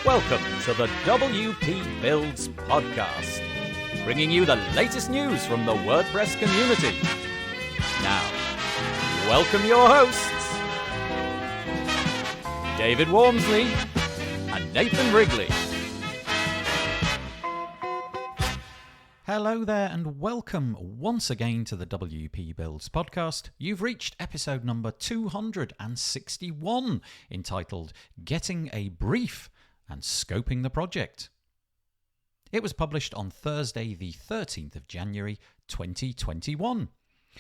Welcome to the WP Builds podcast, bringing you the latest news from the WordPress community. Now, welcome your hosts, David Wormsley and Nathan Wrigley. Hello there and welcome once again to the WP Builds podcast. You've reached episode number 261, entitled Getting a Brief and Scoping the Project. It was published on Thursday the 13th of January 2021.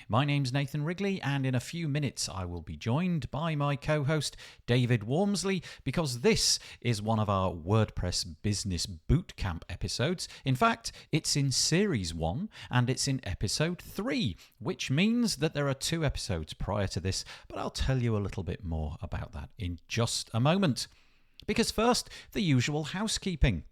My name's Nathan Wrigley, and in a few minutes I will be joined by my co-host David Wormsley, because this is one of our WordPress Business Bootcamp episodes. In fact, it's in Series 1 and it's in Episode 3, which means that there are 2 episodes prior to this, but I'll tell you a little bit more about that in just a moment. Because first, the usual housekeeping.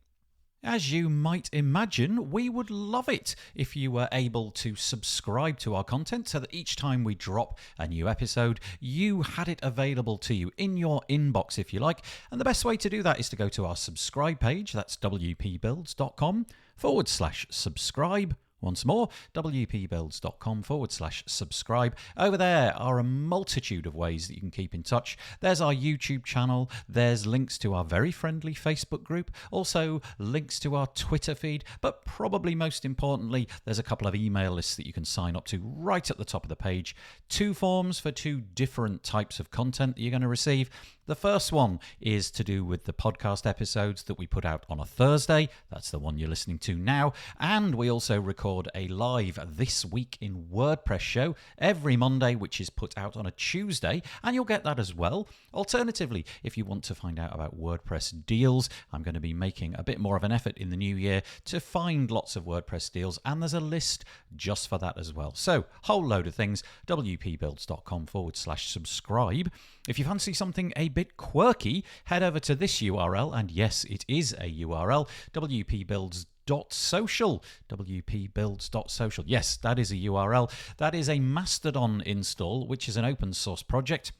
As you might imagine, we would love it if you were able to subscribe to our content so that each time we drop a new episode, you had it available to you in your inbox, if you like. And the best way to do that is to go to our subscribe page. That's wpbuilds.com/subscribe. Once more, wpbuilds.com/subscribe. Over there are a multitude of ways that you can keep in touch. There's our YouTube channel. There's links to our very friendly Facebook group. Also, links to our Twitter feed. But probably most importantly, there's a couple of email lists that you can sign up to right at the top of the page. 2 forms for 2 different types of content that you're going to receive. The first one is to do with the podcast episodes that we put out on a Thursday. That's the one you're listening to now. And we also record a live This Week in WordPress show every Monday, which is put out on a Tuesday. And you'll get that as well. Alternatively, if you want to find out about WordPress deals, I'm going to be making a bit more of an effort in the new year to find lots of WordPress deals. And there's a list just for that as well. So, whole load of things. wpbuilds.com/subscribe. If you fancy something a bit quirky, head over to this URL, and yes, it is a URL, wpbuilds.social. wpbuilds.social. Yes, that is a URL. That is a Mastodon install, which is an open source project,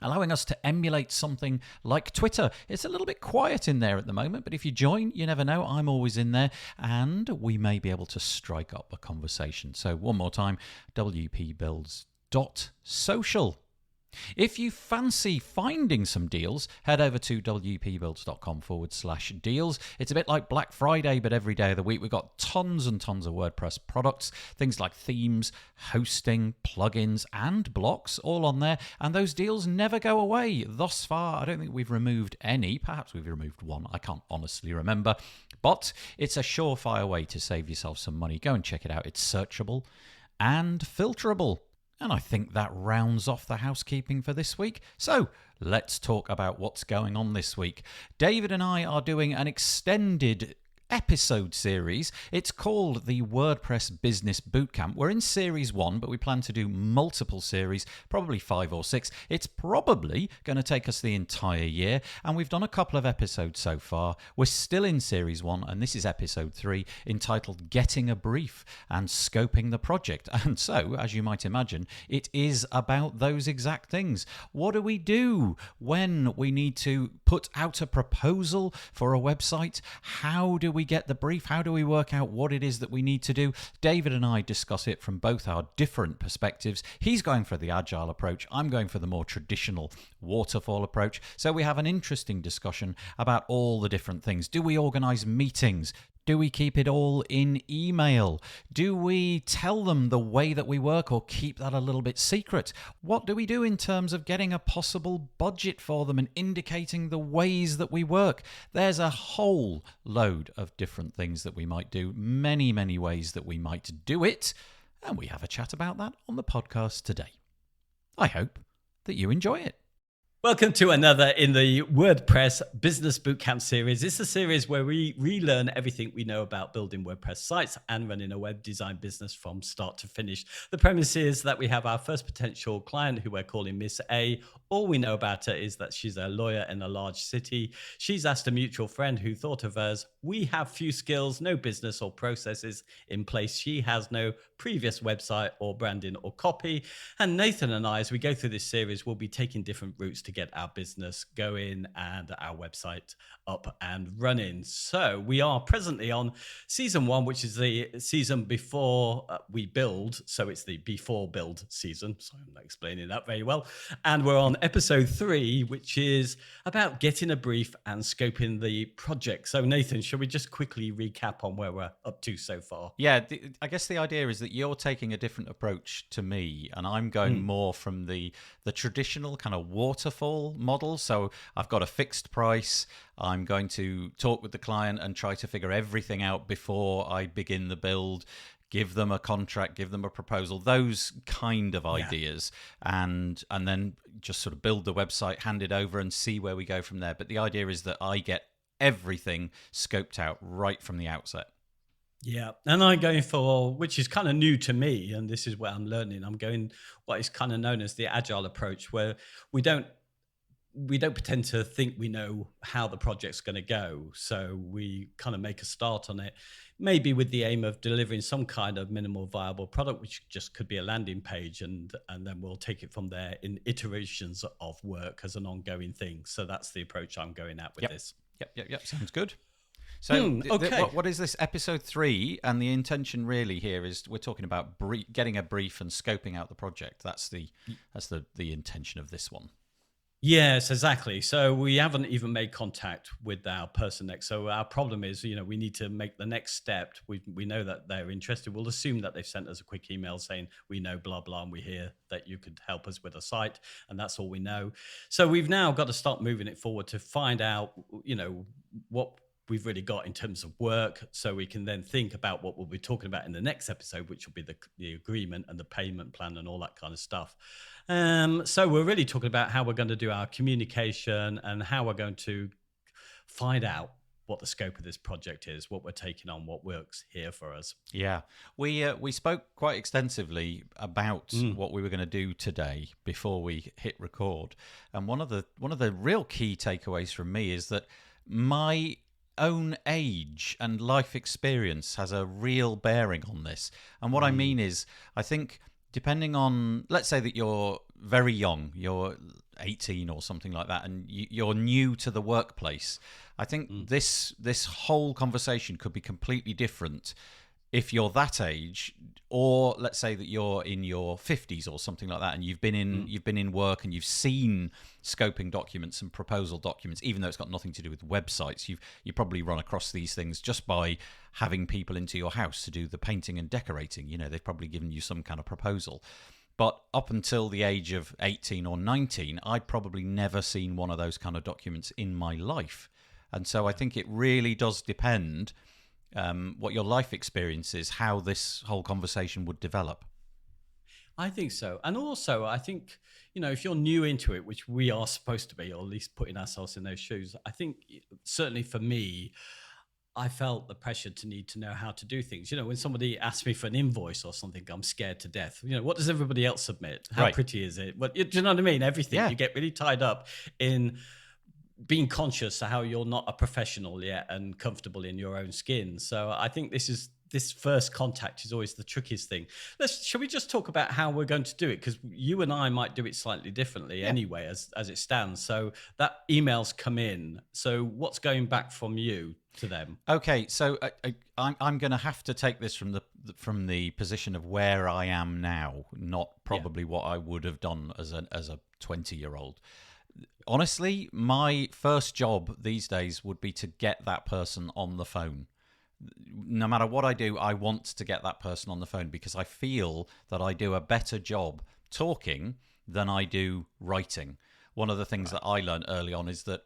allowing us to emulate something like Twitter. It's a little bit quiet in there at the moment, but if you join, you never know, I'm always in there, and we may be able to strike up a conversation. So one more time, wpbuilds.social. If you fancy finding some deals, head over to wpbuilds.com/deals. It's a bit like Black Friday, but every day of the week. We've got tons and tons of WordPress products, things like themes, hosting, plugins, and blocks, all on there. And those deals never go away. Thus far, I don't think we've removed any. Perhaps we've removed one. I can't honestly remember. But it's a surefire way to save yourself some money. Go and check it out. It's searchable and filterable. And I think that rounds off the housekeeping for this week. So let's talk about what's going on this week. David and I are doing an extended episode series. It's called the WordPress Business Bootcamp. We're in Series 1, but we plan to do multiple series, probably 5 or 6. It's probably going to take us the entire year, and we've done a couple of episodes so far. We're still in Series 1, and this is Episode 3, entitled Getting a Brief and Scoping the Project. And so, as you might imagine, it is about those exact things. What do we do when we need to put out a proposal for a website? How do we get the brief? How do we work out what it is that we need to do? David and I discuss it from both our different perspectives. He's going for the agile approach. I'm going for the more traditional waterfall approach. So we have an interesting discussion about all the different things. Do we organize meetings? Do we keep it all in email? Do we tell them the way that we work or keep that a little bit secret? What do we do in terms of getting a possible budget for them and indicating the ways that we work? There's a whole load of different things that we might do, many, many ways that we might do it, and we have a chat about that on the podcast today. I hope that you enjoy it. Welcome to another in the WordPress Business Bootcamp series. It's a series where we relearn everything we know about building WordPress sites and running a web design business from start to finish. The premise is that we have our first potential client, who we're calling Miss A. All we know about her is that she's a lawyer in a large city. She's asked a mutual friend who thought of us. We have few skills, no business or processes in place. She has no previous website or branding or copy. And Nathan and I, as we go through this series, will be taking different routes to to get our business going and our website up and running. So we are presently on season 1, which is the season before we build. So it's the before build season. So I'm not explaining that very well. And we're on episode 3, which is about getting a brief and scoping the project. So Nathan, shall we just quickly recap on where we're up to so far? Yeah, I guess the idea is that you're taking a different approach to me, and I'm going more from the traditional kind of waterfall model. So I've got a fixed price. I'm going to talk with the client and try to figure everything out before I begin the build, give them a contract, give them a proposal, those kind of ideas, and then just sort of build the website, hand it over, and see where we go from there. But the idea is that I get everything scoped out right from the outset. Yeah, and I'm going for, which is kind of new to me, and this is where I'm learning. I'm going what is kind of known as the agile approach, where we don't pretend to think we know how the project's going to go. So we kind of make a start on it, maybe with the aim of delivering some kind of minimal viable product, which just could be a landing page, and then we'll take it from there in iterations of work as an ongoing thing. So that's the approach I'm going at with this. Yep. Sounds good. So okay. What is this, episode 3? And the intention really here is we're talking about getting a brief and scoping out the project. That's the intention of this one. Yes, exactly. So we haven't even made contact with our person next. So our problem is, we need to make the next step. We know that they're interested. We'll assume that they've sent us a quick email saying, we know blah, blah, and we hear that you could help us with a site. And that's all we know. So we've now got to start moving it forward to find out, what we've really got in terms of work, so we can then think about what we'll be talking about in the next episode, which will be the agreement and the payment plan and all that kind of stuff. So we're really talking about how we're going to do our communication and how we're going to find out what the scope of this project is, what we're taking on, what works here for us. Yeah, we spoke quite extensively about what we were going to do today before we hit record, and one of the real key takeaways from me is that my own age and life experience has a real bearing on this. And what I mean is, I think depending on, let's say that you're very young, you're 18 or something like that, and you're new to the workplace, I think this whole conversation could be completely different if you're that age, or let's say that you're in your 50s or something like that, and you've been in work and you've seen scoping documents and proposal documents, even though it's got nothing to do with websites. You probably run across these things just by having people into your house to do the painting and decorating. They've probably given you some kind of proposal. But up until the age of 18 or 19, I'd probably never seen one of those kind of documents in my life. And so I think it really does depend what your life experience is, how this whole conversation would develop. I think so. And also, I think, if you're new into it, which we are supposed to be, or at least putting ourselves in those shoes, I think certainly for me, I felt the pressure to need to know how to do things. When somebody asks me for an invoice or something, I'm scared to death. What does everybody else submit? How pretty is it? But do you know what I mean? Everything. Yeah. You get really tied up in being conscious of how you're not a professional yet and comfortable in your own skin. So I think this first contact is always the trickiest thing. Shall we just talk about how we're going to do it? Because you and I might do it slightly differently anyway, as it stands. So that emails come in. So what's going back from you to them? Okay, so I'm going to have to take this from the position of where I am now, not probably what I would have done as a 20-year-old. Honestly, my first job these days would be to get that person on the phone. No matter what I do, I want to get that person on the phone because I feel that I do a better job talking than I do writing. One of the things that I learned early on is that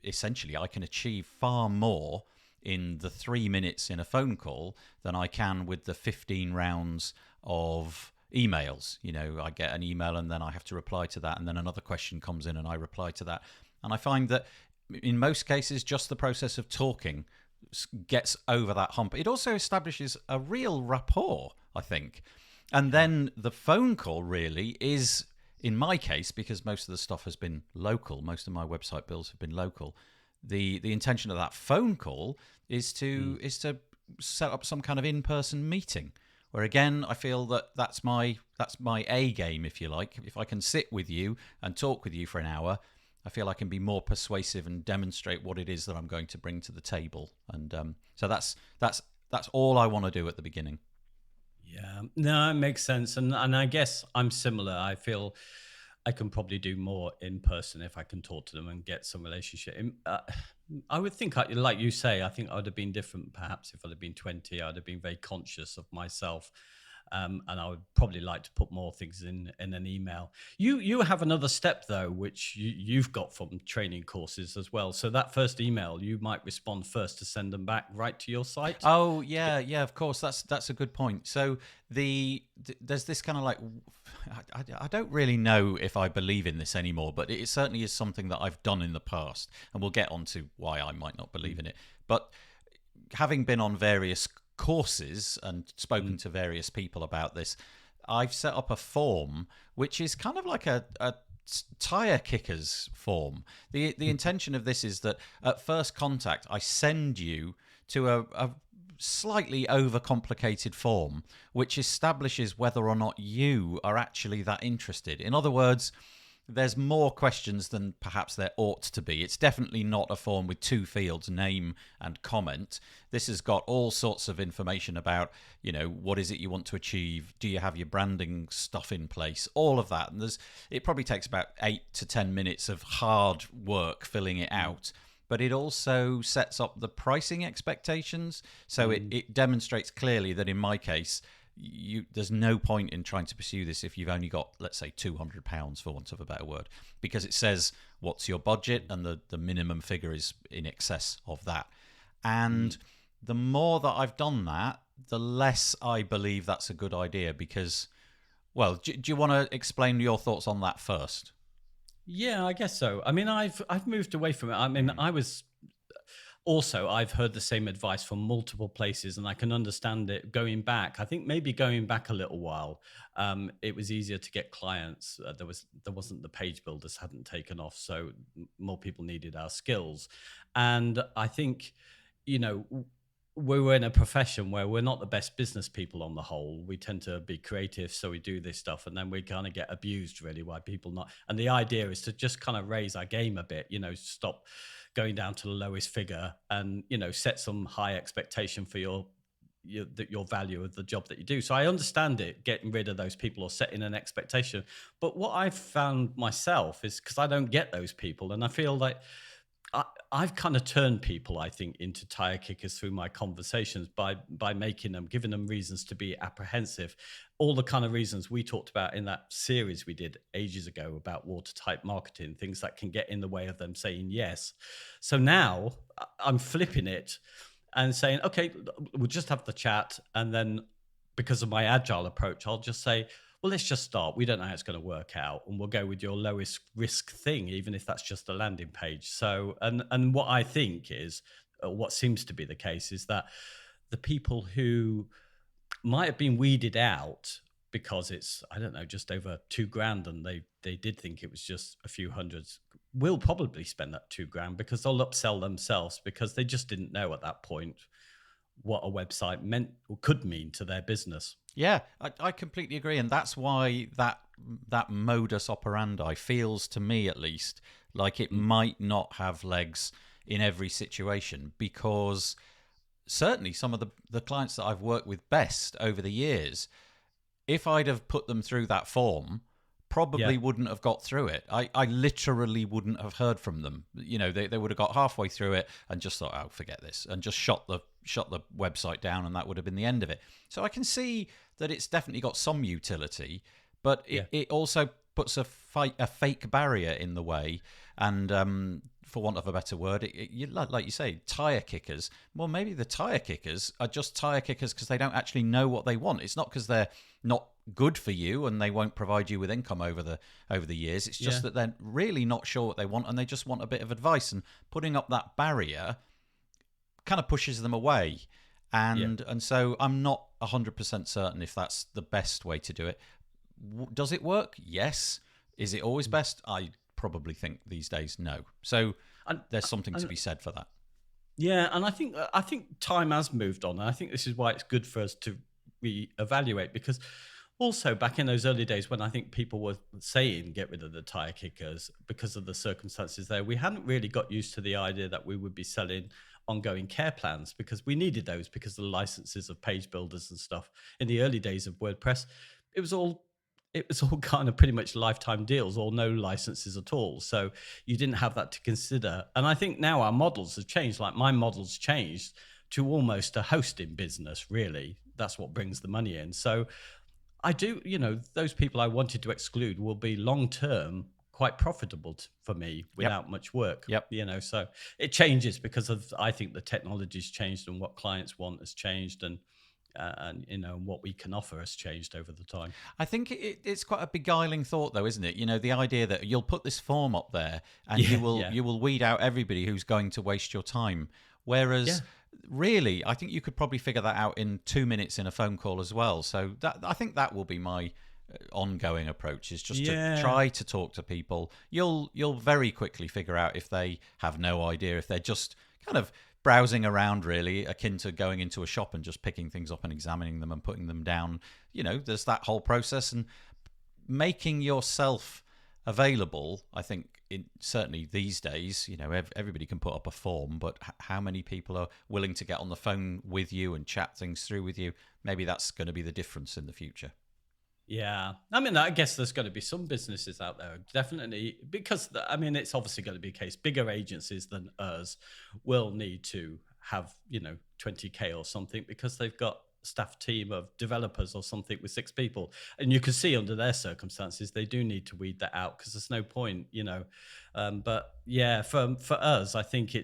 essentially I can achieve far more in the 3 minutes in a phone call than I can with the 15 rounds of emails. I get an email and then I have to reply to that, and then another question comes in and I reply to that. And I find that in most cases, just the process of talking gets over that hump. It also establishes a real rapport, I think. And then the phone call really is, in my case, because most of the stuff has been local, most of my website builds have been local, the intention of that phone call is to set up some kind of in-person meeting, where again I feel that that's my A game, if you like. If I can sit with you and talk with you for an hour, I feel I can be more persuasive and demonstrate what it is that I'm going to bring to the table. And so that's all I want to do at the beginning. Yeah, no, it makes sense. And I guess I'm similar. I feel I can probably do more in person if I can talk to them and get some relationship. I would think, like you say, I think I would have been different perhaps if I'd have been 20. I would have been very conscious of myself. And I would probably like to put more things in an email. You have another step though, which you've got from training courses as well. So that first email, you might respond first to send them back right to your site. Oh yeah, of course. That's a good point. So there's this kind of like, I don't really know if I believe in this anymore, but it certainly is something that I've done in the past, and we'll get on to why I might not believe in it. But having been on various courses and spoken to various people about this, I've set up a form which is kind of like a tire kickers form. The intention of this is that at first contact, I send you to a slightly overcomplicated form which establishes whether or not you are actually that interested. In other words, there's more questions than perhaps there ought to be. It's definitely not a form with 2 fields, name and comment. This has got all sorts of information about, what is it you want to achieve? Do you have your branding stuff in place? All of that. And it probably takes about 8 to 10 minutes of hard work filling it out. But it also sets up the pricing expectations. So it demonstrates clearly that in my case, there's no point in trying to pursue this if you've only got, let's say, £200 for want of a better word, because it says what's your budget and the minimum figure is in excess of that. And the more that I've done that, the less I believe that's a good idea, because, well, do you want to explain your thoughts on that first? Yeah, I guess so. I mean, I've moved away from it. I mean, I've heard the same advice from multiple places, and I can understand it going back. I think maybe going back a little while, it was easier to get clients. There wasn't the page builders hadn't taken off, so more people needed our skills. And I think, we were in a profession where we're not the best business people on the whole. We tend to be creative, so we do this stuff, and then we kind of get abused really by people not. And the idea is to just kind of raise our game a bit, stop going down to the lowest figure and, set some high expectation for your value of the job that you do. So I understand it, getting rid of those people or setting an expectation. But what I've found myself is, because I don't get those people, and I feel like I've kind of turned people, I think, into tire kickers through my conversations by giving them reasons to be apprehensive. All the kind of reasons we talked about in that series we did ages ago about watertight marketing, things that can get in the way of them saying yes. So now I'm flipping it and saying, okay, we'll just have the chat. And then because of my agile approach, I'll just say, well, let's just start. We don't know how it's going to work out, and we'll go with your lowest risk thing, even if that's just a landing page. So, and what I think is, what seems to be the case is that the people who might have been weeded out because it's, I don't know, just over $2,000, and they did think it was just a few hundreds, will probably spend that $2,000 because they'll upsell themselves, because they just didn't know at that point what a website meant or could mean to their business. Yeah, I completely agree. And that's why that modus operandi feels, to me at least, like it might not have legs in every situation, because certainly some of the clients that I've worked with best over the years, if I'd have put them through that form, probably wouldn't have got through it. I literally wouldn't have heard from them. They would have got halfway through it and just thought, oh, forget this, and just shut the website down, and that would have been the end of it. So I can see that it's definitely got some utility, but it also puts a fake barrier in the way. And for want of a better word, like you say, tire kickers. Well, maybe the tire kickers are just tire kickers because they don't actually know what they want. It's not because they're not good for you and they won't provide you with income over the years. It's just that they're really not sure what they want, and they just want a bit of advice. And putting up that barrier kind of pushes them away. And so I'm not 100% certain if that's the best way to do it. Does it work? Yes. Is it always best? I probably think these days no. So there's something to be said for that. Yeah, and I think time has moved on, and I think this is why it's good for us to reevaluate, because Also, back in those early days when I think people were saying get rid of the tire kickers because of the circumstances there, we hadn't really got used to the idea that we would be selling ongoing care plans, because we needed those because of the licenses of page builders and stuff. In the early days of WordPress, it was all kind of pretty much lifetime deals or no licenses at all. So you didn't have that to consider. And I think now our models have changed. Like my model's changed to almost a hosting business, really. That's what brings the money in. So I do, those people I wanted to exclude will be long-term quite profitable for me without much work. Yep. So it changes because of, I think the technology's changed and what clients want has changed, and what we can offer has changed over the time. I think it's quite a beguiling thought, though, isn't it? The idea that you'll put this form up there and you will weed out everybody who's going to waste your time. Whereas, really, I think you could probably figure that out in 2 minutes in a phone call as well. So I think that will be my ongoing approach, is just to try to talk to people. You'll very quickly figure out if they have no idea, if they're just kind of browsing around, really, akin to going into a shop and just picking things up and examining them and putting them down. There's that whole process, and making yourself available. I think certainly these days, everybody can put up a form, but how many people are willing to get on the phone with you and chat things through with you? Maybe that's going to be the difference in the future. Yeah. I mean, I guess there's going to be some businesses out there, definitely, because, it's obviously going to be a case. Bigger agencies than us will need to have, 20K or something, because they've got a staff team of developers or something with 6 people. And you can see under their circumstances, they do need to weed that out, because there's no point, But yeah, for us, I think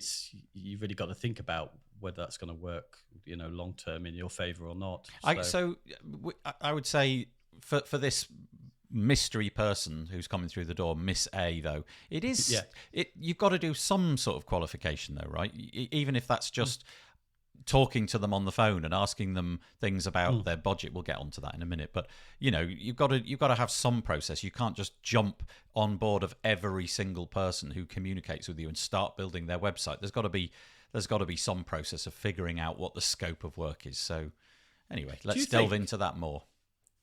you've really got to think about whether that's going to work, long term in your favor or not. So I would say, for this mystery person who's coming through the door, Miss A, though, it is you've got to do some sort of qualification, though, right? Even if that's just talking to them on the phone and asking them things about their budget. We'll get onto that in a minute, but you've got to have some process. You can't just jump on board of every single person who communicates with you and start building their website. There's got to be some process of figuring out what the scope of work is. So anyway, let's delve into that more.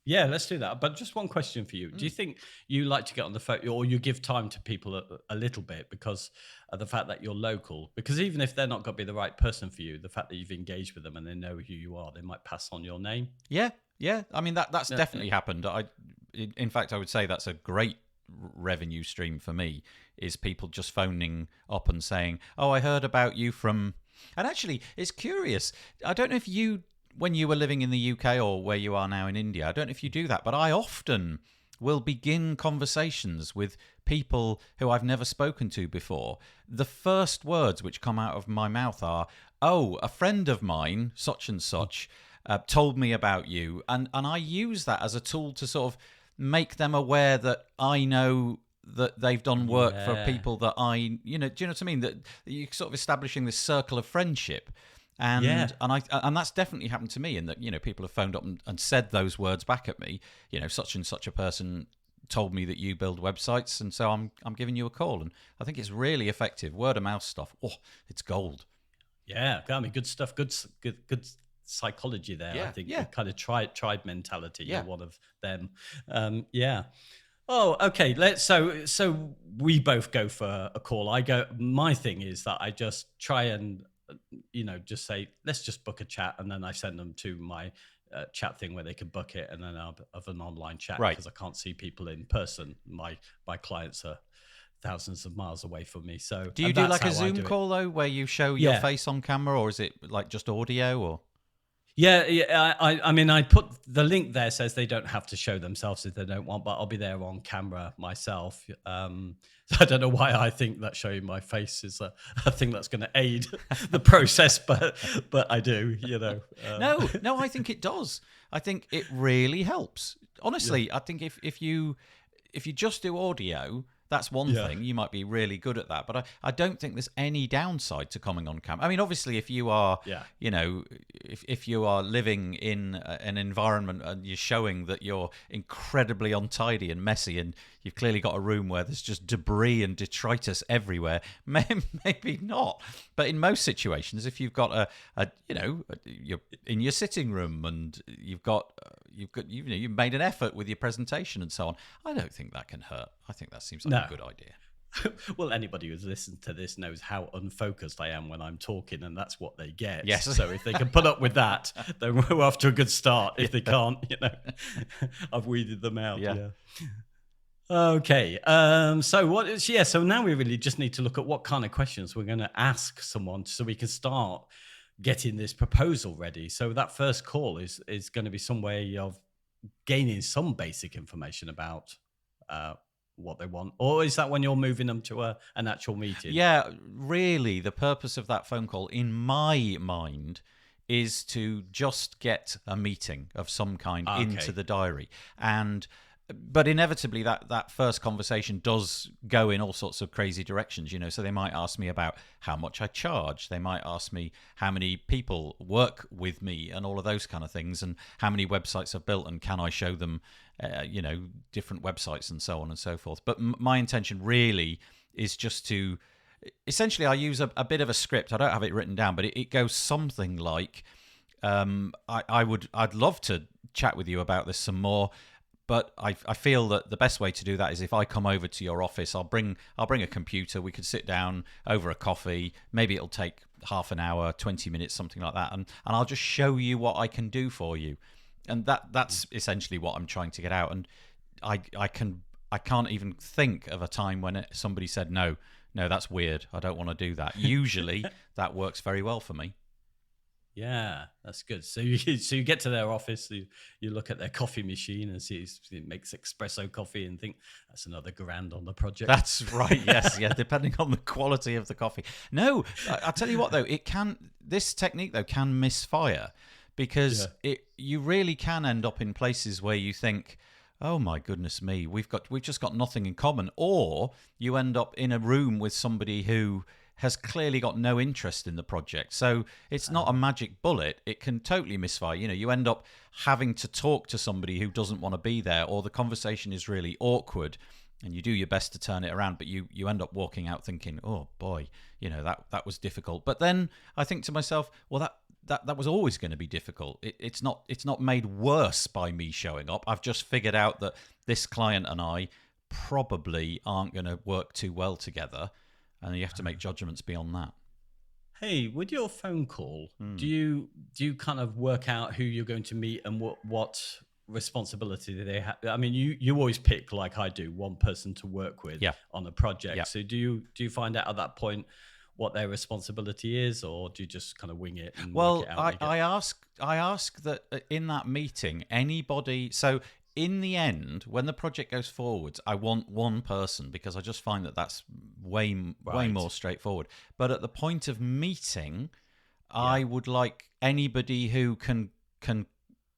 Yeah, let's do that. But just one question for you. Do you think you like to get on the phone, or you give time to people a little bit because of the fact that you're local? Because even if they're not going to be the right person for you, the fact that you've engaged with them and they know who you are, they might pass on your name. Yeah. I mean, that's definitely happened. In fact, I would say that's a great revenue stream for me, is people just phoning up and saying, oh, I heard about you from... And actually, it's curious. I don't know if when you were living in the UK or where you are now in India, I don't know if you do that, but I often will begin conversations with people who I've never spoken to before. The first words which come out of my mouth are, oh, a friend of mine, such and such, told me about you. And I use that as a tool to sort of make them aware that I know that they've done work for people that do you know what I mean? That you're sort of establishing this circle of friendship. And that's definitely happened to me, in that people have phoned up and said those words back at me. Such and such a person told me that you build websites, and so I'm giving you a call. And I think it's really effective. Word of mouth stuff. Oh, it's gold. Yeah, I mean, good stuff. Good psychology there. I think kind of tribe mentality. You're one of them. Oh, okay. So we both go for a call. My thing is that I just try and just say, let's just book a chat, and then I send them to my chat thing where they can book it, and then I'll have an online chat, because I can't see people in person. My clients are thousands of miles away from me. So do you do like a Zoom call though, where you show your face on camera, or is it like just audio? Or I mean, I put the link there, says they don't have to show themselves if they don't want, but I'll be there on camera myself. So I don't know why I think that showing my face is a thing that's going to aid the process, but I do, No, I think it does. I think it really helps. Honestly, I think if you just do audio, that's one thing. You might be really good at that, but I don't think there's any downside to coming on camera. I mean, obviously, if you are, if you are living in an environment and you're showing that you're incredibly untidy and messy, and you've clearly got a room where there's just debris and detritus everywhere. Maybe not. But in most situations, if you've got you're in your sitting room and you've made an effort with your presentation and so on, I don't think that can hurt. I think that seems like a good idea. Well, anybody who's listened to this knows how unfocused I am when I'm talking, and that's what they get. Yes. So if they can put up with that, then we're off to a good start. If they can't, I've weeded them out. Yeah. Okay. So now we really just need to look at what kind of questions we're going to ask someone so we can start getting this proposal ready. So that first call is going to be some way of gaining some basic information about what they want, or is that when you're moving them to an actual meeting? Yeah, really, the purpose of that phone call, in my mind, is to just get a meeting of some kind into the diary. But inevitably, that first conversation does go in all sorts of crazy directions, So they might ask me about how much I charge. They might ask me how many people work with me and all of those kind of things, and how many websites I've built, and can I show them, different websites and so on and so forth. But my intention really is just to, essentially, I use a bit of a script. I don't have it written down, but it goes something like, I'd love to chat with you about this some more. But I feel that the best way to do that is if I come over to your office, I'll bring a computer. We could sit down over a coffee. Maybe it'll take half an hour, 20 minutes, something like that. And I'll just show you what I can do for you. And that's essentially what I'm trying to get out. And I can't even think of a time when somebody said, no, that's weird. I don't want to do that. Usually that works very well for me. Yeah, that's good. So you get to their office, you look at their coffee machine and see it makes espresso coffee and think that's another grand on the project. That's right. Yes, yeah. Depending on the quality of the coffee. No, I tell you what though, this technique though can misfire, because you really can end up in places where you think, oh my goodness me, we've just got nothing in common, or you end up in a room with somebody who has clearly got no interest in the project. So it's not a magic bullet. It can totally misfire. You end up having to talk to somebody who doesn't want to be there, or the conversation is really awkward, and you do your best to turn it around, but you end up walking out thinking, oh boy, that was difficult. But then I think to myself, well, that was always going to be difficult. It's not made worse by me showing up. I've just figured out that this client and I probably aren't going to work too well together. And you have to make judgments beyond that. Hey, with your phone call, do you kind of work out who you're going to meet and what responsibility do they have? I mean, you always pick, like I do, one person to work with on a project. Yeah. So do you find out at that point what their responsibility is, or do you just kind of wing it? And well, work it out I ask that in that meeting, anybody. So in the end, when the project goes forwards, I want one person, because I just find that that's way more straightforward. But at the point of meeting, I would like anybody who can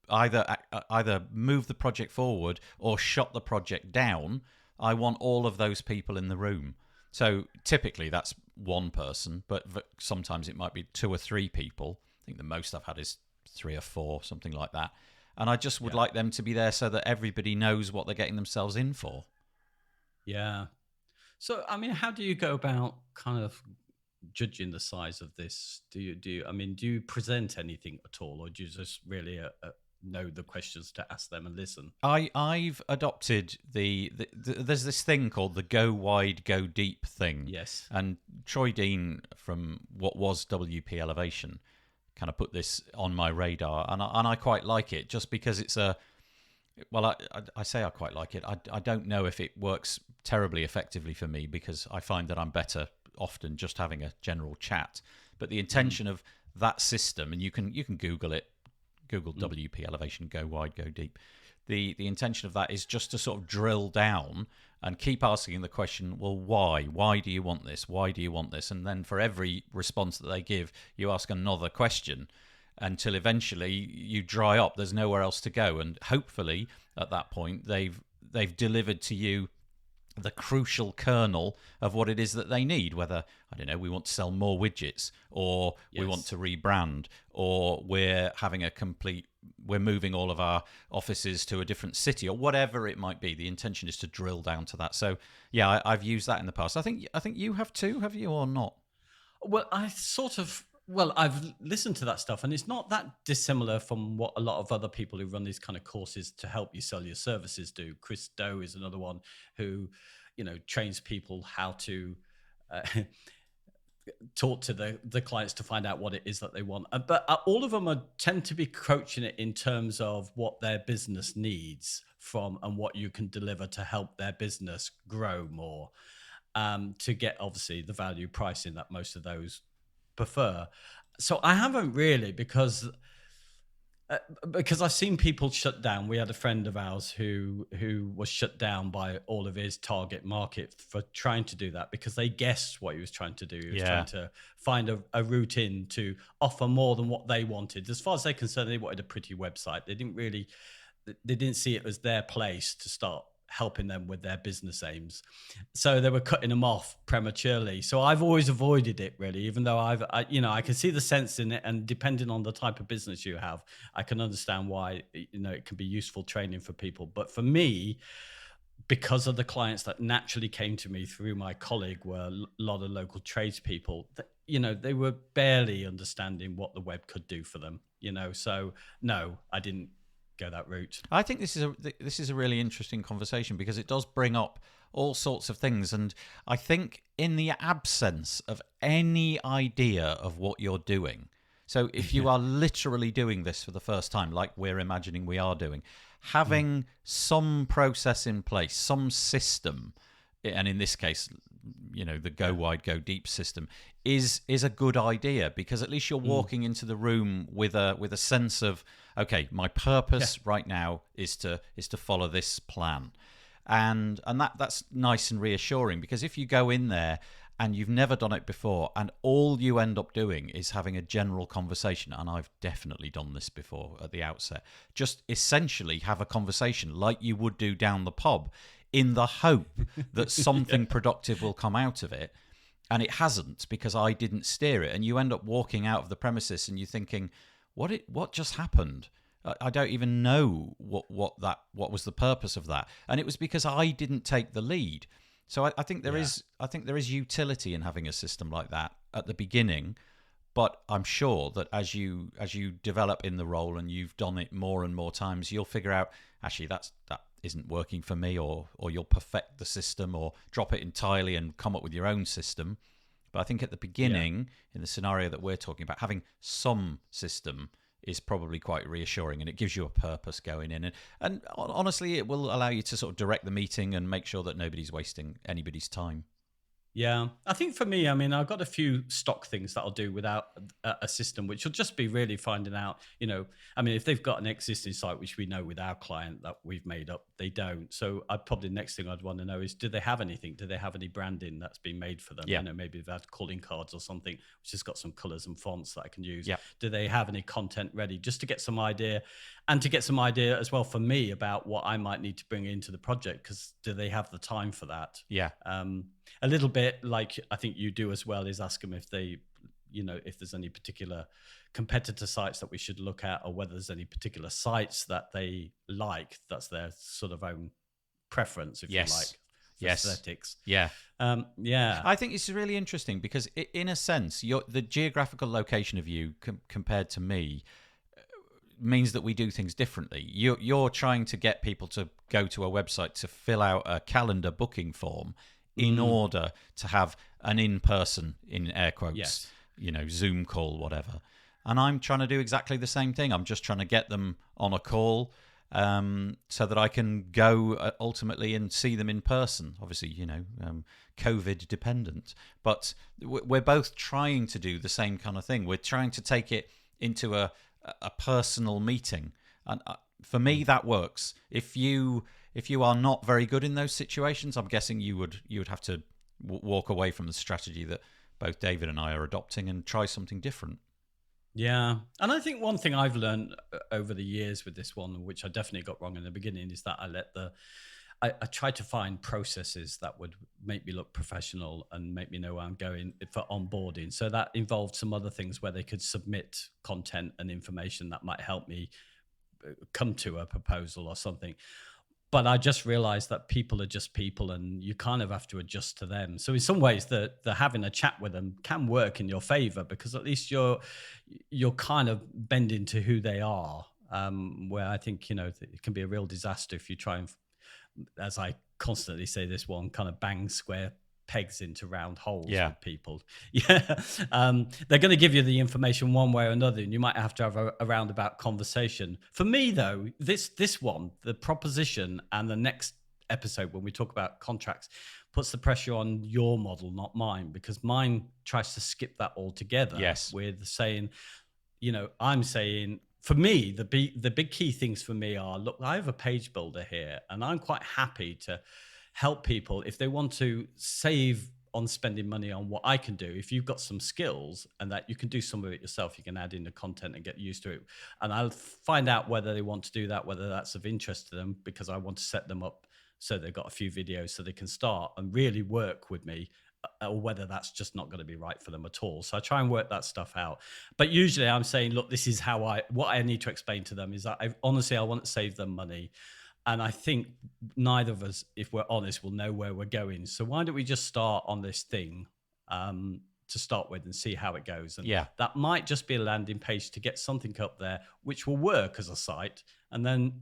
either move the project forward or shut the project down. I want all of those people in the room. So typically that's one person, but sometimes it might be 2 or 3 people. I think the most I've had is 3 or 4, something like that. And I just would like them to be there so that everybody knows what they're getting themselves in for. Yeah. So, I mean, how do you go about kind of judging the size of this? Do you present anything at all, or do you just really know the questions to ask them and listen? I've adopted there's this thing called the go wide, go deep thing. Yes. And Troy Dean from what was WP Elevation kind of put this on my radar, and I quite like it, just because it's I say I quite like it. I don't know if it works terribly effectively for me, because I find that I'm better often just having a general chat. But the intention of that system, and you can Google it, Google WP Elevation, go wide, go deep. The intention of that is just to sort of drill down and keep asking the question, well, why? Why do you want this? Why do you want this? And then for every response that they give, you ask another question until eventually you dry up. There's nowhere else to go. And hopefully at that point, they've delivered to you the crucial kernel of what it is that they need, whether, I don't know, we want to sell more widgets, or we want to rebrand, or we're having a complete we're moving all of our offices to a different city or whatever it might be. The intention is to drill down to that. So yeah, I've used that in the past. I think you have too, have you, or not? Well, I've listened to that stuff, and it's not that dissimilar from what a lot of other people who run these kind of courses to help you sell your services do. Chris Doe is another one who, trains people how to talk to the clients to find out what it is that they want. But all of them tend to be coaching it in terms of what their business needs from and what you can deliver to help their business grow more, to get obviously the value pricing that most of those prefer. So I haven't really, because I've seen people shut down. We had a friend of ours who was shut down by all of his target market for trying to do that, because they guessed what he was trying to do. He was trying to find a route in to offer more than what they wanted. As far as they're concerned, they wanted a pretty website. They didn't see it as their place to start helping them with their business aims. So they were cutting them off prematurely. So I've always avoided it, really, even though I can see the sense in it. And depending on the type of business you have, I can understand why, it can be useful training for people. But for me, because of the clients that naturally came to me through my colleague were a lot of local tradespeople, they were barely understanding what the web could do for them, So no, I didn't go that route. I think this is a really interesting conversation, because it does bring up all sorts of things, and I think in the absence of any idea of what you're doing, so if you are literally doing this for the first time, like we're imagining we are doing, having some process in place, some system, and in this case, the go wide, go deep system is a good idea, because at least you're walking into the room with a sense of, okay, my purpose right now is to follow this plan, and that's nice and reassuring, because if you go in there and you've never done it before, and all you end up doing is having a general conversation, and I've definitely done this before at the outset, just essentially have a conversation like you would do down the pub, in the hope that something productive will come out of it. And it hasn't, because I didn't steer it. And you end up walking out of the premises and you're thinking, what just happened? I don't even know what was the purpose of that. And it was because I didn't take the lead. So I think there is utility in having a system like that at the beginning. But I'm sure that as you develop in the role and you've done it more and more times, you'll figure out, actually, that isn't working for me, or you'll perfect the system or drop it entirely and come up with your own system. But I think at the beginning, in the scenario that we're talking about, having some system is probably quite reassuring, and it gives you a purpose going in. And honestly, it will allow you to sort of direct the meeting and make sure that nobody's wasting anybody's time. Yeah, I think for me, I've got a few stock things that I'll do without a system, which will just be really finding out, if they've got an existing site, which we know with our client that we've made up, they don't. So the next thing I'd want to know is, do they have anything? Do they have any branding that's been made for them? Yeah. Maybe they've had calling cards or something, which has got some colors and fonts that I can use. Yeah. Do they have any content ready? Just to get some idea, and to get some idea as well for me about what I might need to bring into the project, because do they have the time for that? Yeah. A little bit like I think you do as well, is ask them if they, if there's any particular competitor sites that we should look at, or whether there's any particular sites that they like, that's their sort of own preference, if you like. Aesthetics. Yeah. Yeah. I think it's really interesting, because in a sense, the geographical location of you compared to me means that we do things differently. You're trying to get people to go to a website to fill out a calendar booking form in order to have an in-person, in air quotes, Zoom call, whatever. And I'm trying to do exactly the same thing. I'm just trying to get them on a call so that I can go ultimately and see them in person. Obviously, COVID dependent. But we're both trying to do the same kind of thing. We're trying to take it into a personal meeting. And for me, that works. If you are not very good in those situations, I'm guessing you would have to walk away from the strategy that both David and I are adopting and try something different. Yeah. And I think one thing I've learned over the years with this one, which I definitely got wrong in the beginning, is that I try to find processes that would make me look professional and make me know where I'm going for onboarding. So that involved some other things where they could submit content and information that might help me come to a proposal or something. But I just realized that people are just people, and you kind of have to adjust to them. So in some ways, the having a chat with them can work in your favor, because at least you're kind of bending to who they are. Where I think, it can be a real disaster if you try and, as I constantly say, this one kind of bang square pegs into round holes with people. They're going to give you the information one way or another, and you might have to have a roundabout conversation. For me, though, this one, the proposition, and the next episode when we talk about contracts, puts the pressure on your model, not mine, because mine tries to skip that altogether. With saying, I'm saying, for me, the big key things for me are, look, I have a page builder here, and I'm quite happy to help people if they want to save on spending money on what I can do. If you've got some skills and that you can do some of it yourself, you can add in the content and get used to it. And I'll find out whether they want to do that, whether that's of interest to them, because I want to set them up so they've got a few videos so they can start and really work with me, or whether that's just not going to be right for them at all. So I try and work that stuff out. But usually I'm saying, look, this is what I need to explain to them is that I want to save them money. And I think neither of us, if we're honest, will know where we're going. So why don't we just start on this thing to start with and see how it goes? And that might just be a landing page to get something up there, which will work as a site. And then,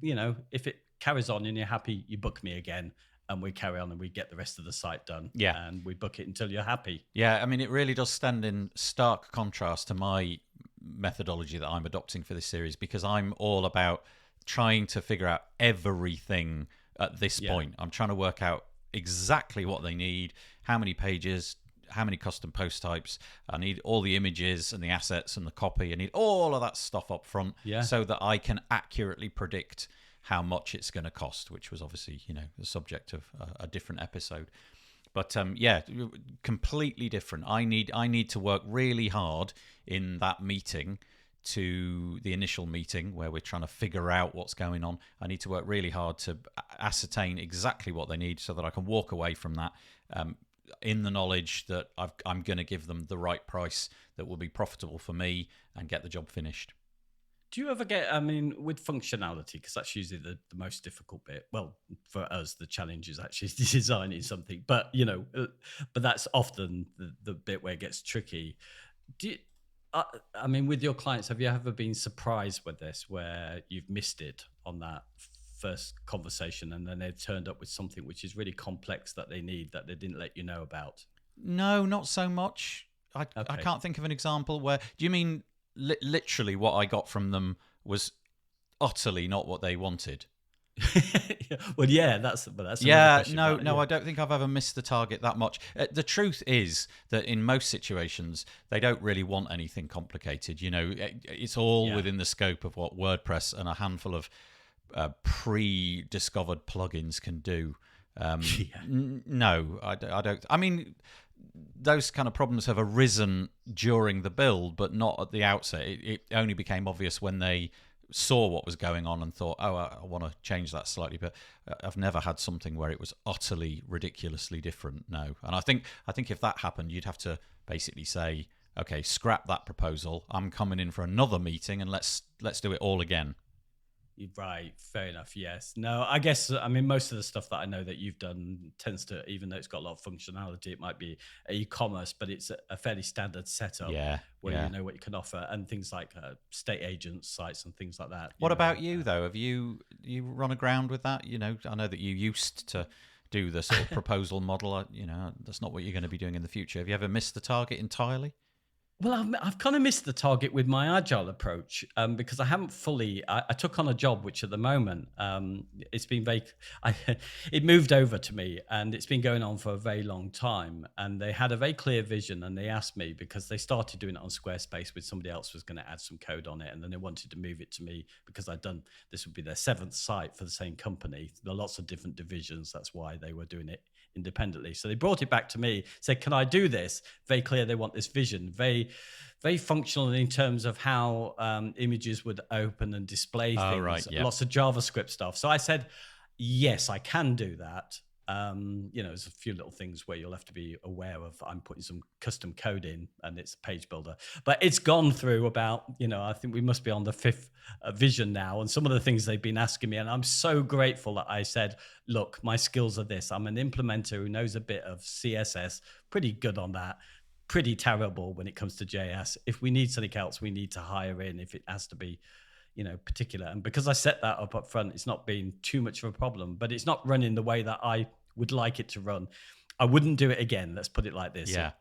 if it carries on and you're happy, you book me again, and we carry on and we get the rest of the site done. And we book it until you're happy. I mean, it really does stand in stark contrast to my methodology that I'm adopting for this series, because I'm all about trying to figure out everything at this point. I'm trying to work out exactly what they need, how many pages, how many custom post types. I need all the images and the assets and the copy. I need all of that stuff up front so that I can accurately predict how much it's going to cost, which was obviously, the subject of a different episode. But completely different. I need to work really hard in that meeting, to the initial meeting where we're trying to figure out what's going on. I need to work really hard to ascertain exactly what they need so that I can walk away from that in the knowledge that I'm going to give them the right price that will be profitable for me and get the job finished. Do you ever get, with functionality, because that's usually the most difficult bit. Well, for us, the challenge is actually designing something, but but that's often the bit where it gets tricky. With your clients, have you ever been surprised with this, where you've missed it on that first conversation and then they've turned up with something which is really complex that they need, that they didn't let you know about? No, not so much. I can't think of an example where... Do you mean literally what I got from them was utterly not what they wanted? Well, that's no, I don't think I've ever missed the target that much. The truth is that in most situations they don't really want anything complicated. It's all within the scope of what WordPress and a handful of pre-discovered plugins can do. No, I don't. I mean, those kind of problems have arisen during the build, but not at the outset. It only became obvious when they saw what was going on and thought, I want to change that slightly. But I've never had something where it was utterly ridiculously different. No. And I think if that happened, you'd have to basically say, okay, scrap that proposal. I'm coming in for another meeting and let's do it all again. Right, fair enough. Yes. No, I guess, most of the stuff that I know that you've done tends to, even though it's got a lot of functionality, it might be e-commerce, but it's a fairly standard setup where you know what you can offer, and things like state agents sites and things like that. What about you, though? Have you run aground with that? I know that you used to do the sort of proposal model. That's not what you're going to be doing in the future. Have you ever missed the target entirely? Well, I've kind of missed the target with my agile approach because I haven't fully. I took on a job which, at the moment, it's been it moved over to me, and it's been going on for a very long time. And they had a very clear vision, and they asked me, because they started doing it on Squarespace, with somebody else was going to add some code on it, and then they wanted to move it to me because this would be their 7th site for the same company. There are lots of different divisions. That's why they were doing it independently. So they brought it back to me, said, can I do this? Very clear they want this vision, very functional in terms of how images would open and display things, lots of JavaScript stuff. So I said, yes, I can do that. There's a few little things where you'll have to be aware of. I'm putting some custom code in, and it's a page builder, but it's gone through about, I think we must be on the fifth vision now. And some of the things they've been asking me, and I'm so grateful that I said, look, my skills are this. I'm an implementer who knows a bit of CSS, pretty good on that, pretty terrible when it comes to JS. If we need something else, we need to hire in if it has to be particular. And because I set that up front, it's not been too much of a problem, but it's not running the way that I would like it to run. I wouldn't do it again. Let's put it like this. Yeah.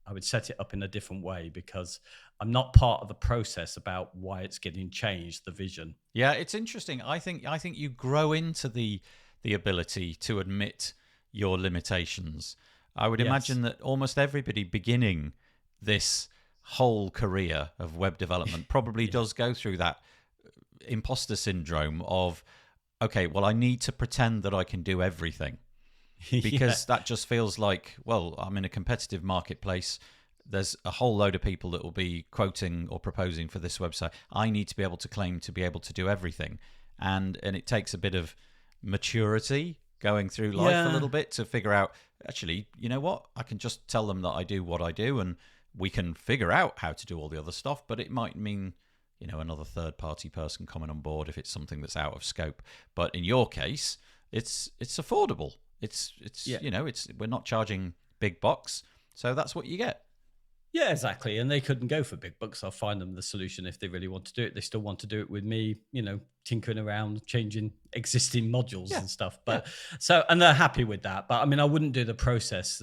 I would set it up in a different way because I'm not part of the process about why it's getting changed, the vision. Yeah, it's interesting. I think you grow into the ability to admit your limitations. I would imagine that almost everybody beginning this whole career of web development probably does go through that imposter syndrome of, okay, well, I need to pretend that I can do everything because that just feels like, well, I'm in a competitive marketplace. There's a whole load of people that will be quoting or proposing for this website. I need to be able to claim to be able to do everything. And it takes a bit of maturity going through life a little bit to figure out, actually, you know what? I can just tell them that I do what I do, and we can figure out how to do all the other stuff, but it might mean, another third-party person coming on board if it's something that's out of scope. But in your case, it's affordable. It's we're not charging big bucks, so that's what you get. Yeah, exactly. And they couldn't go for big bucks. I'll find them the solution if they really want to do it. They still want to do it with me, tinkering around, changing existing modules and stuff. But and they're happy with that. But I mean, I wouldn't do the process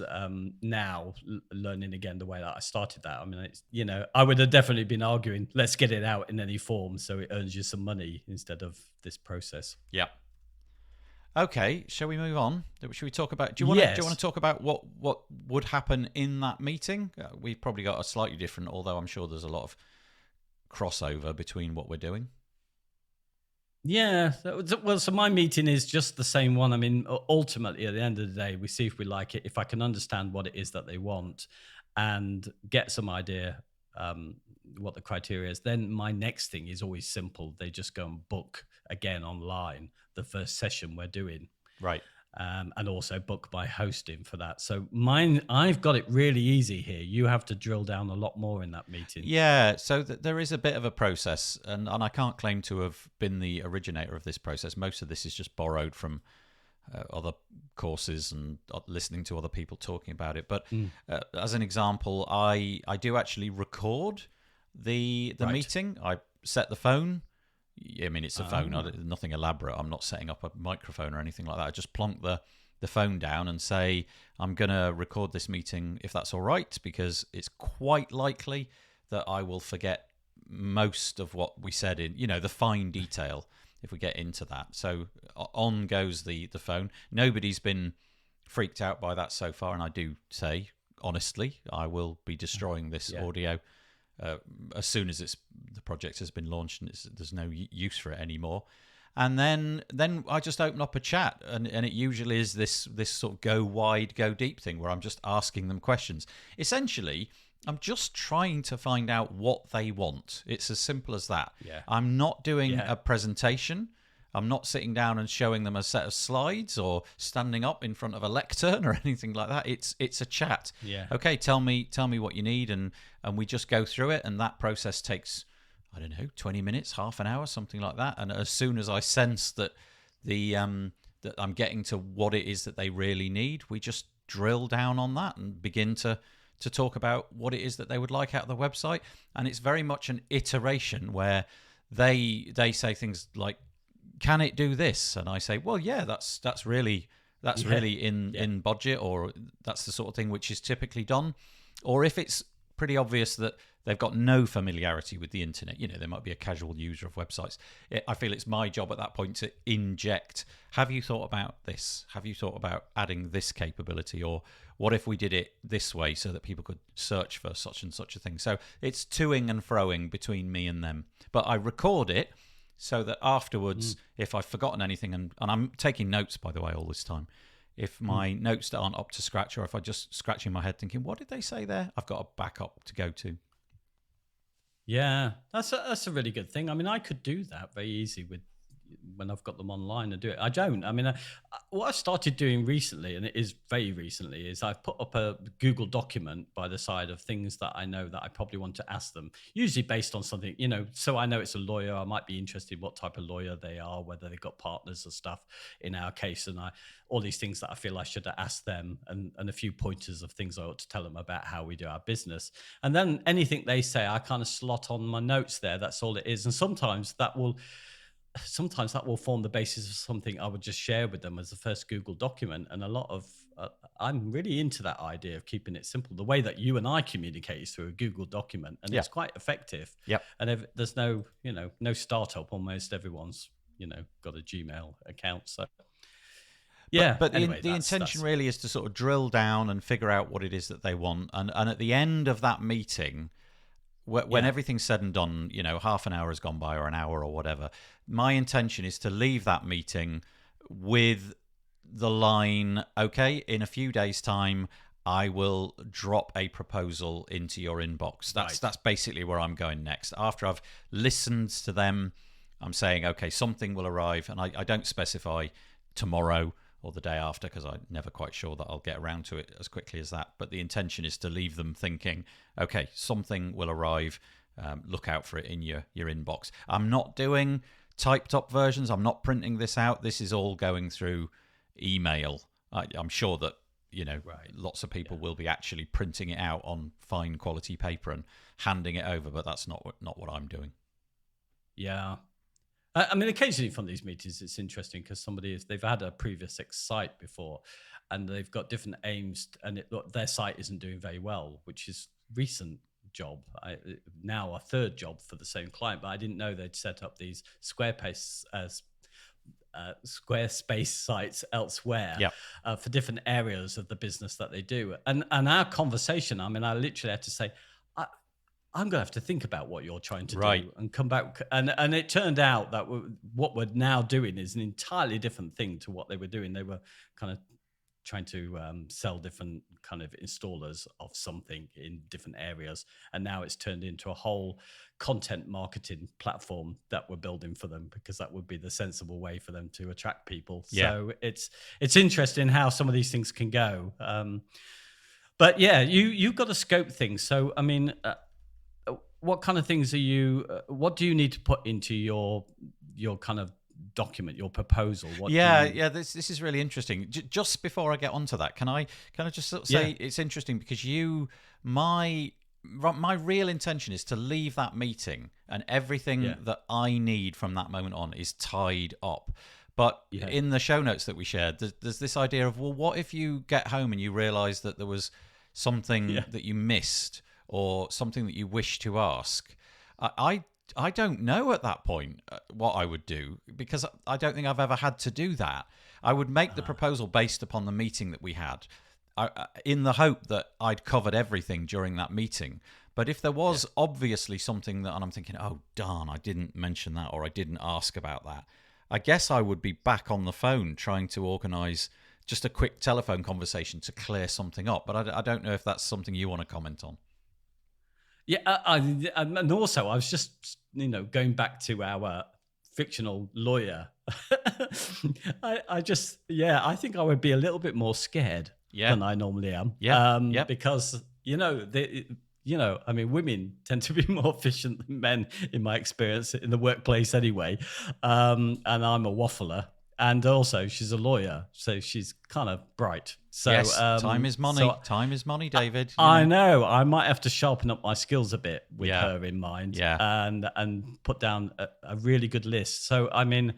now, learning again the way that I started that. I mean, I would have definitely been arguing, let's get it out in any form so it earns you some money instead of this process. Yeah. Okay, shall we move on? Should we talk about? Do you want to talk about what would happen in that meeting? We've probably got a slightly different, although I'm sure there's a lot of crossover between what we're doing. Yeah, well, so my meeting is just the same one. I mean, ultimately, at the end of the day, we see if we like it, if I can understand what it is that they want, and get some idea what the criteria is. Then my next thing is always simple. They just go and book again online the first session we're doing. Right. And also book my hosting for that. So mine, I've got it really easy here. You have to drill down a lot more in that meeting. Yeah, so there is a bit of a process, and I can't claim to have been the originator of this process. Most of this is just borrowed from other courses and listening to other people talking about it. But as an example, I do actually record the meeting. I set the phone. I mean, it's a phone, nothing elaborate. I'm not setting up a microphone or anything like that. I just plonk the phone down and say, I'm going to record this meeting if that's all right, because it's quite likely that I will forget most of what we said in, the fine detail if we get into that. So on goes the phone. Nobody's been freaked out by that so far, and I do say, honestly, I will be destroying this audio as soon as the project has been launched and there's no use for it anymore. And then I just open up a chat, and it usually is this sort of go wide, go deep thing where I'm just asking them questions. Essentially, I'm just trying to find out what they want. It's as simple as that. Yeah. I'm not doing a presentation. I'm not sitting down and showing them a set of slides or standing up in front of a lectern or anything like that. It's a chat. Yeah. Okay, tell me what you need, and we just go through it, and that process takes, I don't know, 20 minutes, half an hour, something like that. And as soon as I sense that that I'm getting to what it is that they really need, we just drill down on that and begin to talk about what it is that they would like out of the website. And it's very much an iteration where they say things like, can it do this? And I say, well, yeah, that's really in budget, or that's the sort of thing which is typically done. Or if it's pretty obvious that they've got no familiarity with the internet, they might be a casual user of websites, I feel it's my job at that point to inject, have you thought about this? Have you thought about adding this capability? Or what if we did it this way so that people could search for such and such a thing? So it's toing and froing between me and them. But I record it so that afterwards, if I've forgotten anything, and I'm taking notes, by the way, all this time, if my notes aren't up to scratch, or if I'm just scratching my head thinking, what did they say there? I've got a backup to go to. Yeah, that's a really good thing. I mean, I could do that very easy with when I've got them online and do it. I don't. I mean, what I started doing recently, and it is very recently, is I've put up a Google document by the side of things that I know that I probably want to ask them, usually based on something, so I know it's a lawyer. I might be interested in what type of lawyer they are, whether they've got partners or stuff in our case. And all these things that I feel I should ask them, and a few pointers of things I ought to tell them about how we do our business. And then anything they say, I kind of slot on my notes there. That's all it is. And sometimes that will form the basis of something I would just share with them as the first Google document. And a lot of, I'm really into that idea of keeping it simple. The way that you and I communicate is through a Google document, and it's quite effective. Yep. And there's no startup. Almost everyone's, got a Gmail account. So but anyway, the intention really is to sort of drill down and figure out what it is that they want. And at the end of that meeting, when everything's said and done, half an hour has gone by or an hour or whatever, my intention is to leave that meeting with the line, okay, in a few days' time, I will drop a proposal into your inbox. That's basically where I'm going next. After I've listened to them, I'm saying, okay, something will arrive, and I don't specify tomorrow or the day after, because I'm never quite sure that I'll get around to it as quickly as that. But the intention is to leave them thinking, okay, something will arrive. Look out for it in your inbox. I'm not doing typed up versions. I'm not printing this out. This is all going through email. I'm sure that lots of people will be actually printing it out on fine quality paper and handing it over, but that's not what I'm doing. Yeah. I mean, occasionally from these meetings, it's interesting because they've had a previous site before, and they've got different aims, and their site isn't doing very well, which is recent job. Now a third job for the same client, but I didn't know they'd set up these Squarespace sites elsewhere for different areas of the business that they do. And our conversation, I mean, I literally had to say, I'm going to have to think about what you're trying to do and come back. And it turned out that what we're now doing is an entirely different thing to what they were doing. They were kind of trying to sell different kind of installers of something in different areas. And now it's turned into a whole content marketing platform that we're building for them, because that would be the sensible way for them to attract people. Yeah. So it's interesting how some of these things can go. But yeah, you've got to scope things. So, I mean, what kind of things what do you need to put into your kind of document, your proposal? This is really interesting. Just before I get onto that, can I just sort of say it's interesting because my real intention is to leave that meeting and everything that I need from that moment on is tied up. But in the show notes that we shared, there's this idea of, well, what if you get home and you realize that there was something that you missed or something that you wish to ask? I don't know at that point what I would do, because I don't think I've ever had to do that. I would make the proposal based upon the meeting that we had, in the hope that I'd covered everything during that meeting. But if there was obviously something that, and I'm thinking, oh, darn, I didn't mention that or I didn't ask about that, I guess I would be back on the phone trying to organise just a quick telephone conversation to clear something up. But I don't know if that's something you want to comment on. Yeah, and also I was just, going back to our fictional lawyer. I think I would be a little bit more scared than I normally am. Because I mean, women tend to be more efficient than men in my experience in the workplace anyway. And I'm a waffler. And also, she's a lawyer, so she's kind of bright. So yes, time is money. Time is money, David. I know. I might have to sharpen up my skills a bit with her in mind, and put down a really good list. So, I mean,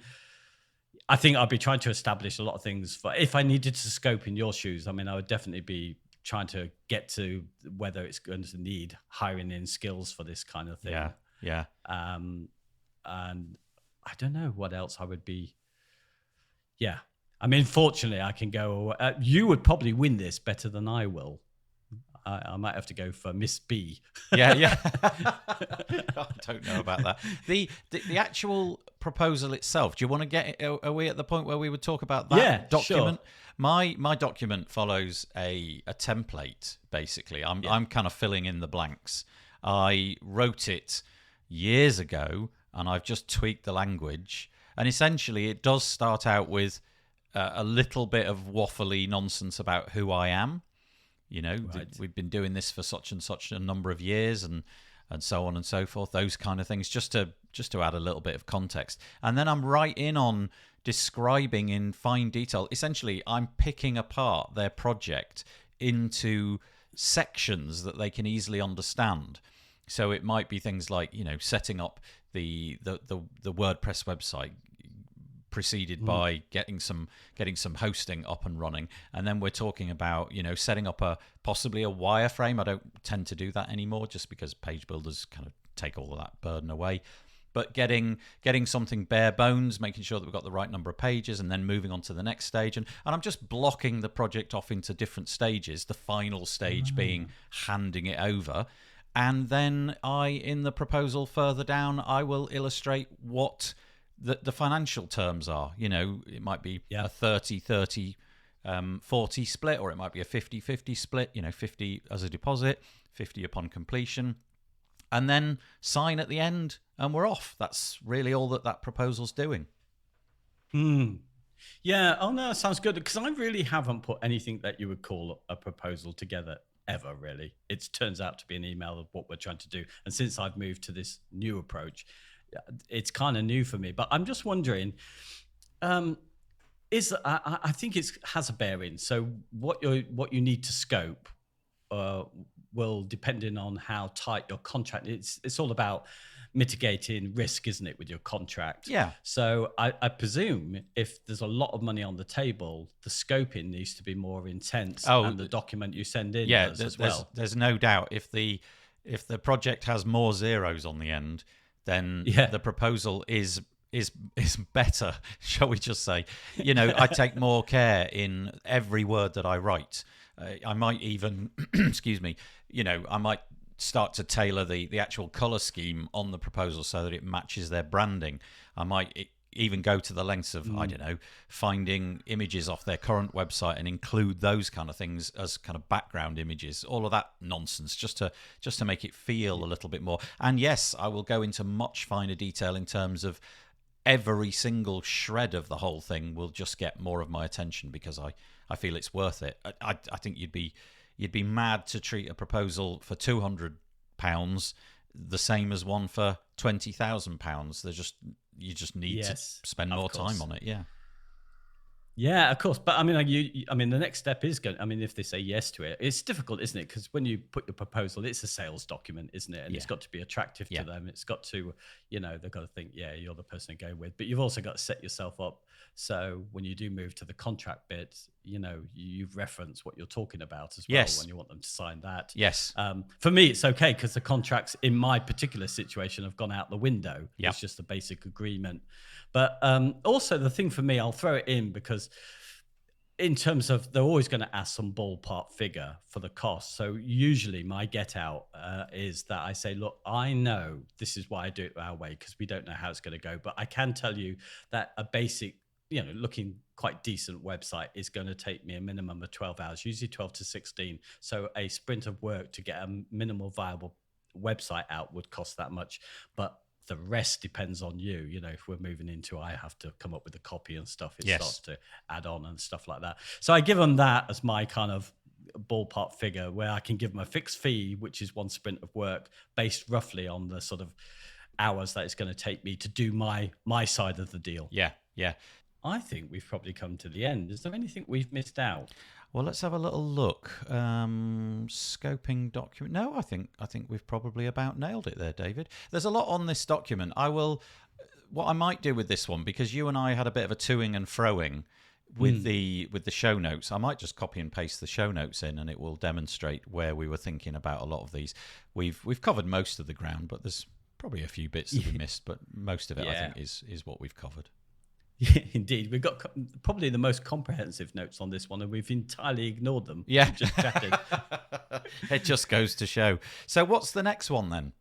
I think I'd be trying to establish a lot of things. If I needed to scope in your shoes, I mean, I would definitely be trying to get to whether it's going to need hiring in skills for this kind of thing. Yeah. And I don't know what else I would be. Yeah. I mean, fortunately, I can go. You would probably win this better than I will. I might have to go for Miss B. Yeah. I don't know about that. The actual proposal itself, do you want to get, are we at the point where we would talk about that document? Sure. My document follows a template, basically. I'm kind of filling in the blanks. I wrote it years ago, and I've just tweaked the language. And essentially, it does start out with a little bit of waffly nonsense about who I am. You know, Right. we've been doing this for such and such a number of years, and so on and so forth. Those kind of things, just to add a little bit of context. And then I'm right in on describing in fine detail. Essentially, I'm picking apart their project into sections that they can easily understand. So it might be things like, you know, setting up the WordPress website, preceded by getting some hosting up and running, and then we're talking about, you know, setting up possibly a wireframe. I don't tend to do that anymore, just because page builders kind of take all of that burden away. But getting something bare bones, making sure that we've got the right number of pages, and then moving on to the next stage. And I'm just blocking the project off into different stages, the final stage being handing it over. And then in the proposal further down, I will illustrate what the financial terms are. You know, it might be a 30-30, 40 split, or it might be a 50-50 split, you know, 50 as a deposit, 50 upon completion, and then sign at the end, and we're off. That's really all that proposal's doing. Yeah. Oh, no, sounds good. Because I really haven't put anything that you would call a proposal together ever, really. It turns out to be an email of what we're trying to do. And since I've moved to this new approach, it's kind of new for me. But I'm just wondering, I think it has a bearing. So what you need to scope will, depending on how tight your contract is, it's all about mitigating risk, isn't it, with your contract? Yeah. So I presume if there's a lot of money on the table, the scoping needs to be more intense, and the document you send in does as well. There's no doubt if the project has more zeros on the end, then the proposal is better, shall we just say. You know, I take more care in every word that I write. I might even, excuse me, you know, I might start to tailor the actual color scheme on the proposal so that it matches their branding. I might even go to the lengths of, I don't know, finding images off their current website and include those kind of things as kind of background images, all of that nonsense, just to make it feel a little bit more. And yes, I will go into much finer detail in terms of every single shred of the whole thing will just get more of my attention, because I feel it's worth it. I think you'd be mad to treat a proposal for £200 the same as one for £20,000. You just need to spend more time on it. Yeah, of course. But I mean, the next step is going. I mean, if they say yes to it, it's difficult, isn't it? Because when you put your proposal, it's a sales document, isn't it? And it's got to be attractive to them. It's got to, you know, they've got to think, yeah, you're the person to go with. But you've also got to set yourself up so when you do move to the contract bit, you know, you've referenced what you're talking about as well when you want them to sign that. Yes. For me, it's okay because the contracts in my particular situation have gone out the window. Yep. It's just a basic agreement. But also the thing for me, I'll throw it in because in terms of they're always going to ask some ballpark figure for the cost. So usually my get out is that I say, look, I know this is why I do it our way because we don't know how it's going to go. But I can tell you that a basic, you know, looking quite decent website is going to take me a minimum of 12 hours, usually 12 to 16. So a sprint of work to get a minimal viable website out would cost that much. But the rest depends on you. You know, if we're moving into, I have to come up with a copy and stuff. It starts to add on and stuff like that. So I give them that as my kind of ballpark figure where I can give them a fixed fee, which is one sprint of work based roughly on the sort of hours that it's going to take me to do my side of the deal. Yeah. I think we've probably come to the end. Is there anything we've missed out? Well, let's have a little look. Scoping document. No, I think we've probably about nailed it there, David. There's a lot on this document. What I might do with this one, because you and I had a bit of a toing and froing with the show notes, I might just copy and paste the show notes in, and it will demonstrate where we were thinking about a lot of these. We've covered most of the ground, but there's probably a few bits that we missed. But most of it, I think, is what we've covered. Yeah, indeed. We've got probably the most comprehensive notes on this one, and we've entirely ignored them. Yeah. Just chatting. It just goes to show. So what's the next one then?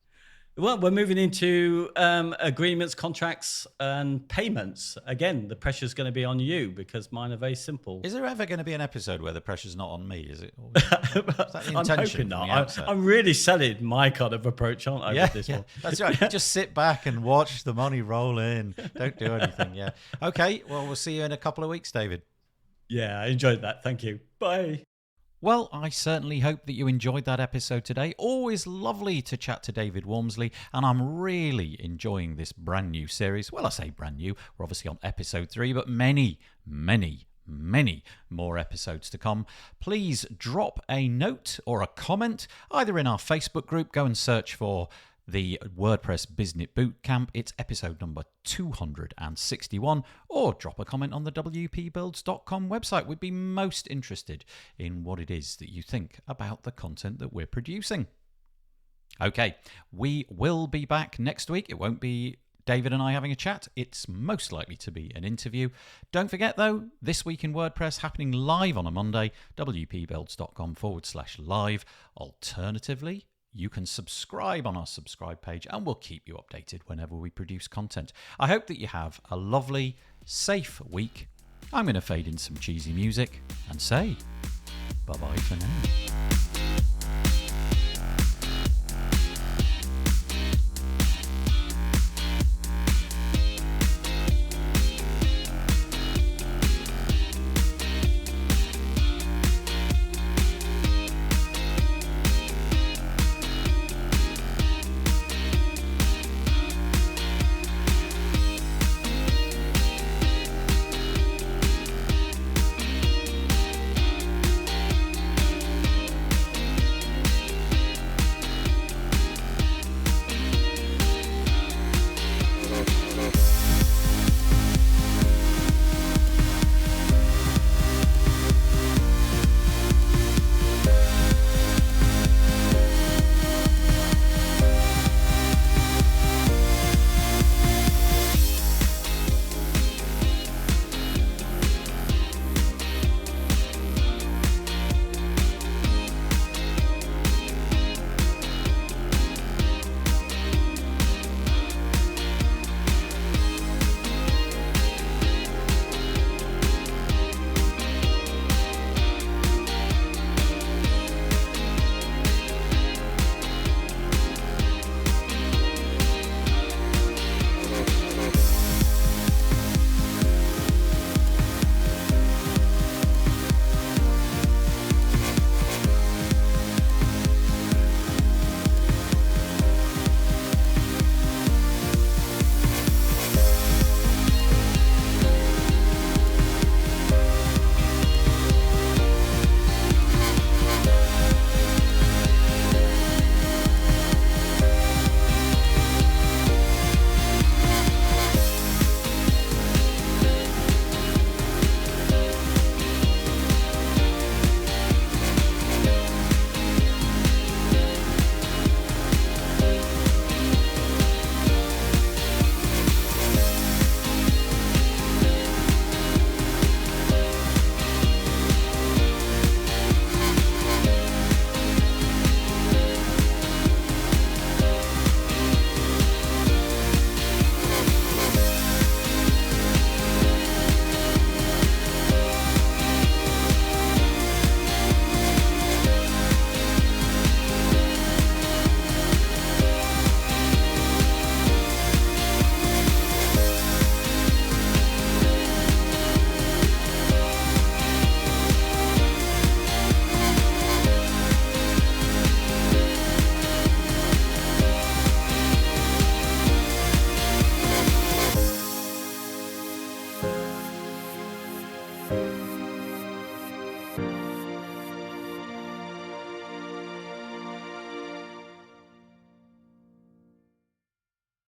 Well, we're moving into agreements, contracts, and payments. Again, the pressure's going to be on you because mine are very simple. Is there ever going to be an episode where the pressure's not on me? Is it? Is that the I'm intention hoping from the not. outset? I'm really selling my kind of approach, aren't I, with this one? That's right. Just sit back and watch the money roll in. Don't do anything. Yeah. Okay. Well, we'll see you in a couple of weeks, David. Yeah, I enjoyed that. Thank you. Bye. Well, I certainly hope that you enjoyed that episode today. Always lovely to chat to David Wormsley, and I'm really enjoying this brand new series. Well, I say brand new. We're obviously on episode 3, but many more episodes to come. Please drop a note or a comment either in our Facebook group. Go and search for the WordPress Business Bootcamp. It's episode number 261, or drop a comment on the wpbuilds.com website. We'd be most interested in what it is that you think about the content that we're producing. Okay, we will be back next week. It won't be David and I having a chat. It's most likely to be an interview. Don't forget, though, This Week in WordPress happening live on a Monday, wpbuilds.com/live. Alternatively, you can subscribe on our subscribe page and we'll keep you updated whenever we produce content. I hope that you have a lovely, safe week. I'm going to fade in some cheesy music and say bye-bye for now.